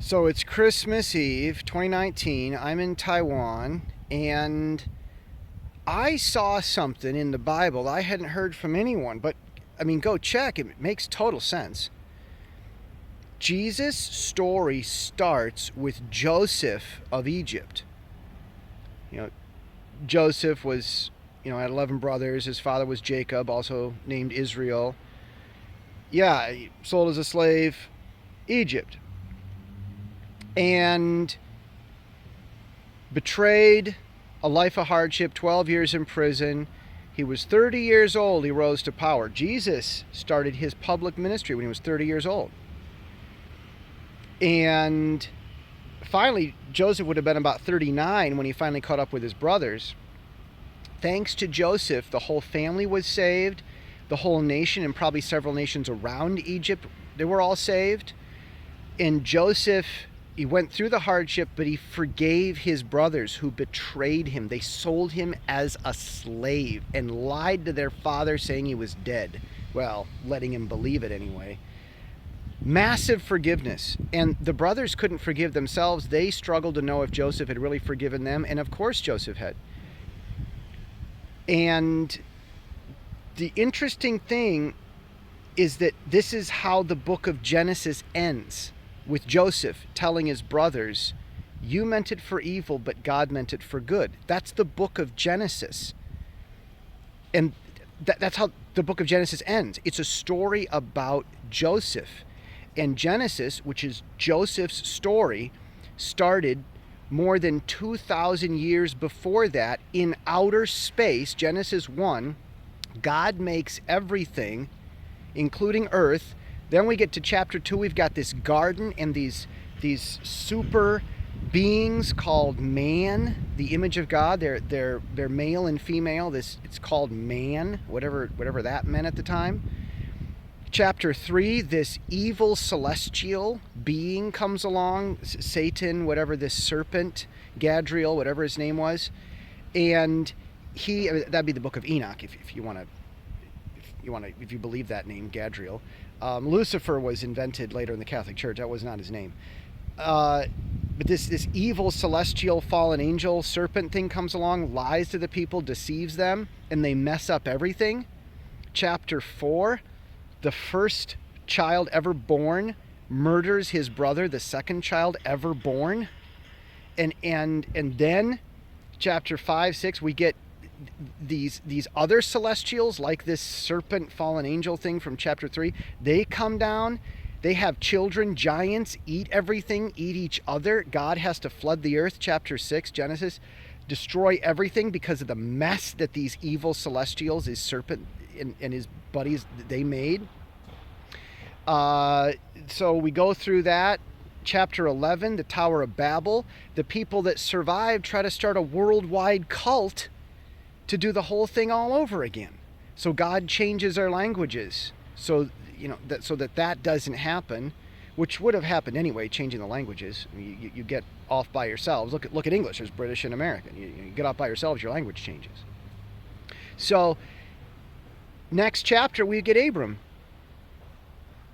So it's Christmas Eve, 2019. I'm in Taiwan, and I saw something in the Bible I hadn't heard from anyone, but I mean, go check. It makes total sense. Jesus' story starts with Joseph of Egypt. You know, Joseph was, had 11 brothers. His father was Jacob, also named Israel. Yeah, sold as a slave, Egypt. And betrayed, a life of hardship, 12 years in prison. He was 30 years old. He rose to power. Jesus started his public ministry when he was 30 years old. And finally, Joseph would have been about 39 when he finally caught up with his brothers. Thanks to Joseph, the whole family was saved. The whole nation, and probably several nations around Egypt, they were all saved. And Joseph, he went through the hardship, but he forgave his brothers who betrayed him. They sold him as a slave and lied to their father saying he was dead. Well, letting him believe it anyway. Massive forgiveness. And the brothers couldn't forgive themselves. They struggled to know if Joseph had really forgiven them. And of course Joseph had. And the interesting thing is that this is how the book of Genesis ends, with Joseph telling his brothers, you meant it for evil, but God meant it for good. That's the book of Genesis. And that's how the book of Genesis ends. It's a story about Joseph. And Genesis, which is Joseph's story, started more than 2,000 years before that in outer space. Genesis 1, God makes everything, including earth. Then we get to chapter 2, we've got this garden and these super beings called man, the image of God. They're male and female. It's called man, whatever that meant at the time. Chapter 3, this evil celestial being comes along, Satan, whatever, this serpent, Gadriel, whatever his name was, and that'd be the book of Enoch if you believe that name, Gadriel. Lucifer was invented later in the Catholic Church. That was not his name. But this evil celestial fallen angel serpent thing comes along, lies to the people, deceives them, and they mess up everything. Chapter 4, the first child ever born murders his brother, the second child ever born. And then chapter 5, 6, we get these other celestials, like this serpent fallen angel thing from chapter 3. They come down, they have children, giants, eat everything, eat each other. God has to flood the earth, chapter 6, Genesis, destroy everything because of the mess that these evil celestials, his serpent and his buddies, they made. So we go through that. Chapter 11, the Tower of Babel. The people that survived try to start a worldwide cult to do the whole thing all over again. So God changes our languages so that doesn't happen, which would have happened anyway, changing the languages. You get off by yourselves. Look at English. There's British and American. You get off by yourselves, your language changes. So next chapter we get Abram.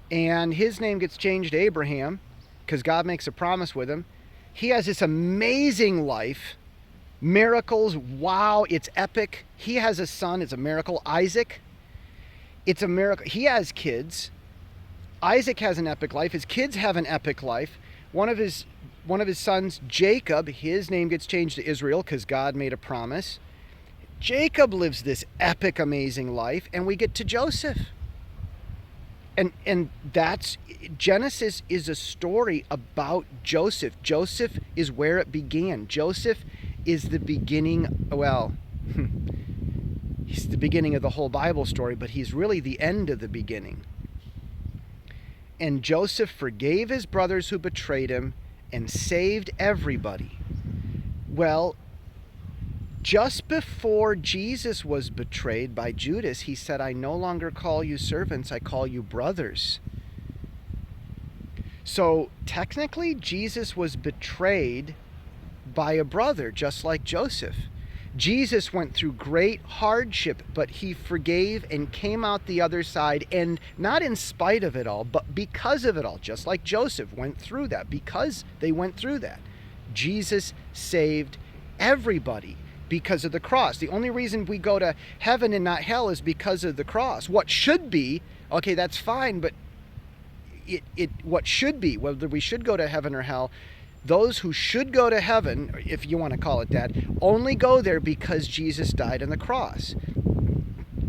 And his name gets changed to Abraham because God makes a promise with him. He has this amazing life. Miracles, wow, it's epic. He has a son, it's a miracle. Isaac, it's a miracle. He has kids. Isaac has an epic life. His kids have an epic life. One of his sons, Jacob, his name gets changed to Israel because God made a promise. Jacob lives this epic, amazing life, and we get to Joseph. And that's, Genesis is a story about Joseph. Joseph is where it began. Joseph is the beginning, he's the beginning of the whole Bible story, but he's really the end of the beginning. And Joseph forgave his brothers who betrayed him and saved everybody. Well, just before Jesus was betrayed by Judas, he said, I no longer call you servants, I call you brothers. So technically, Jesus was betrayed by a brother, just like Joseph. Jesus went through great hardship, but he forgave and came out the other side, and not in spite of it all, but because of it all, just like Joseph went through that. Because they went through that, Jesus saved everybody because of the cross. The only reason we go to heaven and not hell is because of the cross. What should be, okay, that's fine, but what should be, whether we should go to heaven or hell, those who should go to heaven, if you want to call it that, only go there because Jesus died on the cross.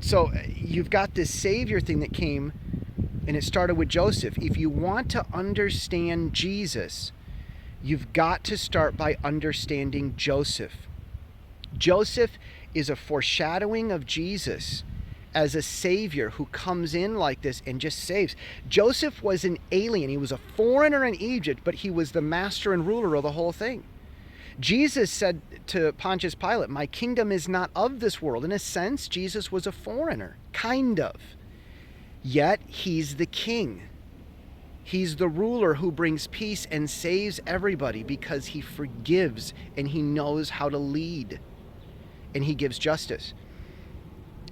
So you've got this Savior thing that came, and it started with Joseph. If you want to understand Jesus, you've got to start by understanding Joseph. Joseph is a foreshadowing of Jesus as a Savior who comes in like this and just saves. Joseph was an alien. He was a foreigner in Egypt, but he was the master and ruler of the whole thing. Jesus said to Pontius Pilate, "My kingdom is not of this world." In a sense, Jesus was a foreigner, kind of. Yet he's the king. He's the ruler who brings peace and saves everybody because he forgives and he knows how to lead and he gives justice.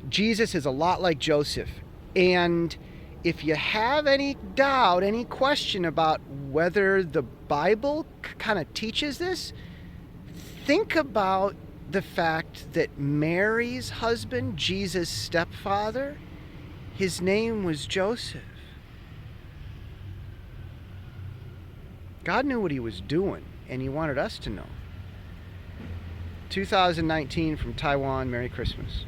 Jesus is a lot like Joseph. And if you have any doubt, any question about whether the Bible kind of teaches this, think about the fact that Mary's husband, Jesus' stepfather, his name was Joseph. God knew what he was doing, and he wanted us to know. 2019 from Taiwan. Merry Christmas.